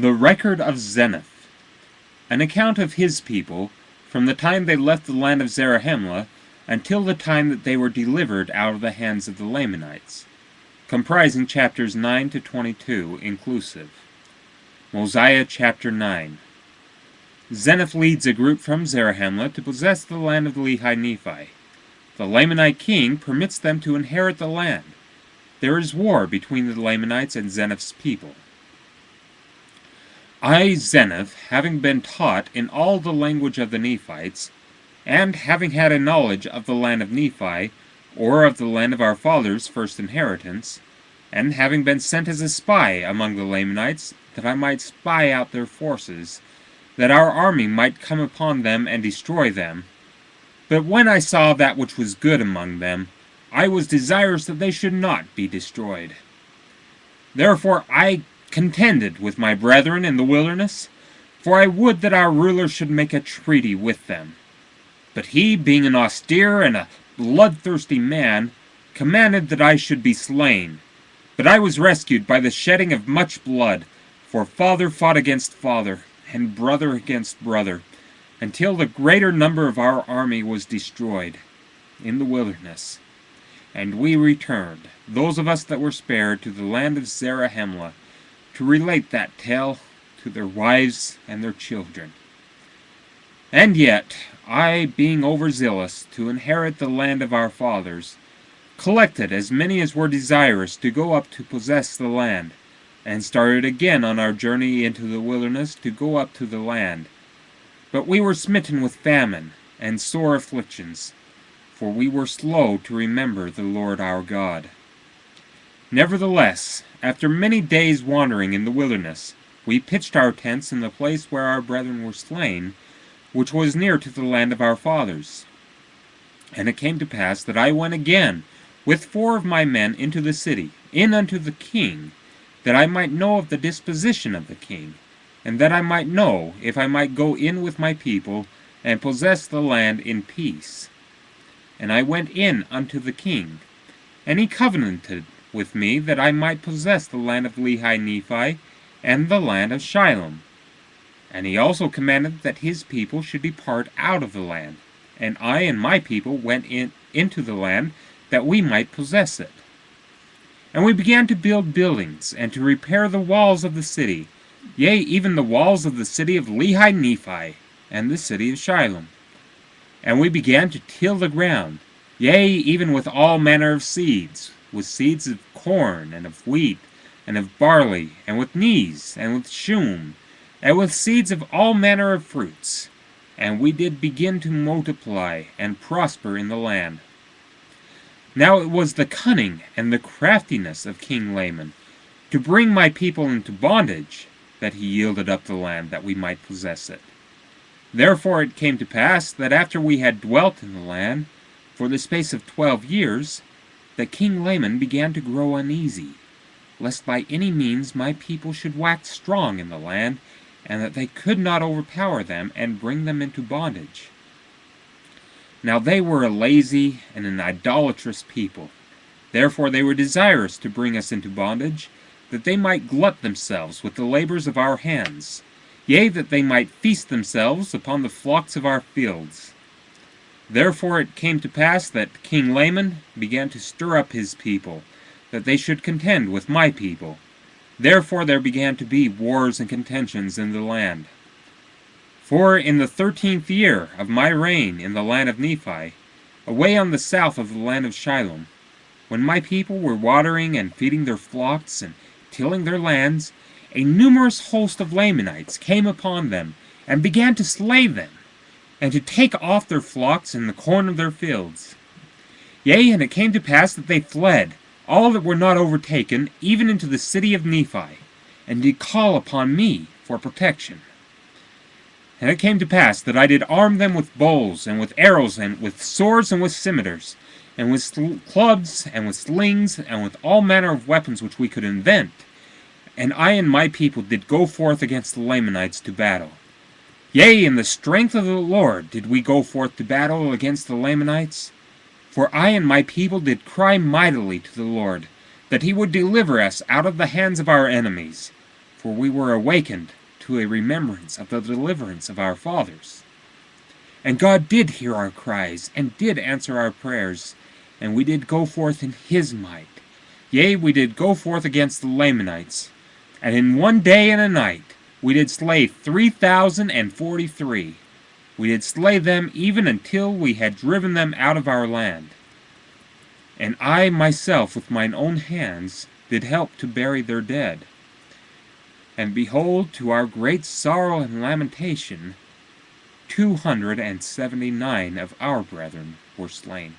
The Record of Zeniff, an account of his people, from the time they left the land of Zarahemla until the time that they were delivered out of the hands of the Lamanites, comprising chapters 9 to 22 inclusive. Mosiah chapter 9. Zeniff leads a group from Zarahemla to possess the land of Lehi-Nephi. The Lamanite king permits them to inherit the land. There is war between the Lamanites and Zeniff's people. I, Zeniff, having been taught in all the language of the Nephites, and having had a knowledge of the land of Nephi, or of the land of our fathers' first inheritance, and having been sent as a spy among the Lamanites, that I might spy out their forces, that our army might come upon them and destroy them. But when I saw that which was good among them, I was desirous that they should not be destroyed. Therefore I contended with my brethren in the wilderness, for I would that our ruler should make a treaty with them. But he, being an austere and a bloodthirsty man, commanded that I should be slain. But I was rescued by the shedding of much blood, for father fought against father, and brother against brother, until the greater number of our army was destroyed in the wilderness. And we returned, those of us that were spared, to the land of Zarahemla, to relate that tale to their wives and their children. And yet, I, being overzealous to inherit the land of our fathers, collected as many as were desirous to go up to possess the land, and started again on our journey into the wilderness to go up to the land. But we were smitten with famine and sore afflictions, for we were slow to remember the Lord our God. Nevertheless, after many days wandering in the wilderness, we pitched our tents in the place where our brethren were slain, which was near to the land of our fathers. And it came to pass that I went again with 4 of my men into the city, in unto the king, that I might know of the disposition of the king, and that I might know if I might go in with my people, and possess the land in peace. And I went in unto the king, and he covenanted with me that I might possess the land of Lehi-Nephi and the land of Shilom. And he also commanded that his people should depart out of the land, and I and my people went into the land that we might possess it. And we began to build buildings, and to repair the walls of the city, yea, even the walls of the city of Lehi-Nephi, and the city of Shilom. And we began to till the ground, yea, even with all manner of seeds, with seeds of corn, and of wheat, and of barley, and with nees, and with shum, and with seeds of all manner of fruits. And we did begin to multiply and prosper in the land. Now it was the cunning and the craftiness of King Laman, to bring my people into bondage, that he yielded up the land that we might possess it. Therefore it came to pass that after we had dwelt in the land for the space of 12 years, that King Laman began to grow uneasy, lest by any means my people should wax strong in the land, and that they could not overpower them and bring them into bondage. Now they were a lazy and an idolatrous people. Therefore they were desirous to bring us into bondage, that they might glut themselves with the labors of our hands, yea, that they might feast themselves upon the flocks of our fields. Therefore it came to pass that King Laman began to stir up his people, that they should contend with my people. Therefore there began to be wars and contentions in the land. For in the 13th year of my reign in the land of Nephi, away on the south of the land of Shilom, when my people were watering and feeding their flocks and tilling their lands, a numerous host of Lamanites came upon them, and began to slay them, and to take off their flocks and the corn of their fields. Yea, and it came to pass that they fled, all that were not overtaken, even into the city of Nephi, and did call upon me for protection. And it came to pass that I did arm them with bows, and with arrows, and with swords, and with scimitars, and with clubs, and with slings, and with all manner of weapons which we could invent. And I and my people did go forth against the Lamanites to battle. Yea, in the strength of the Lord did we go forth to battle against the Lamanites. For I and my people did cry mightily to the Lord, that he would deliver us out of the hands of our enemies. for we were awakened to a remembrance of the deliverance of our fathers. And God did hear our cries, and did answer our prayers, and we did go forth in his might. Yea, we did go forth against the Lamanites, and in 1 day and a night we did slay 3,043. We did slay them even until we had driven them out of our land. And I myself with mine own hands did help to bury their dead. And behold, to our great sorrow and lamentation, 279 of our brethren were slain.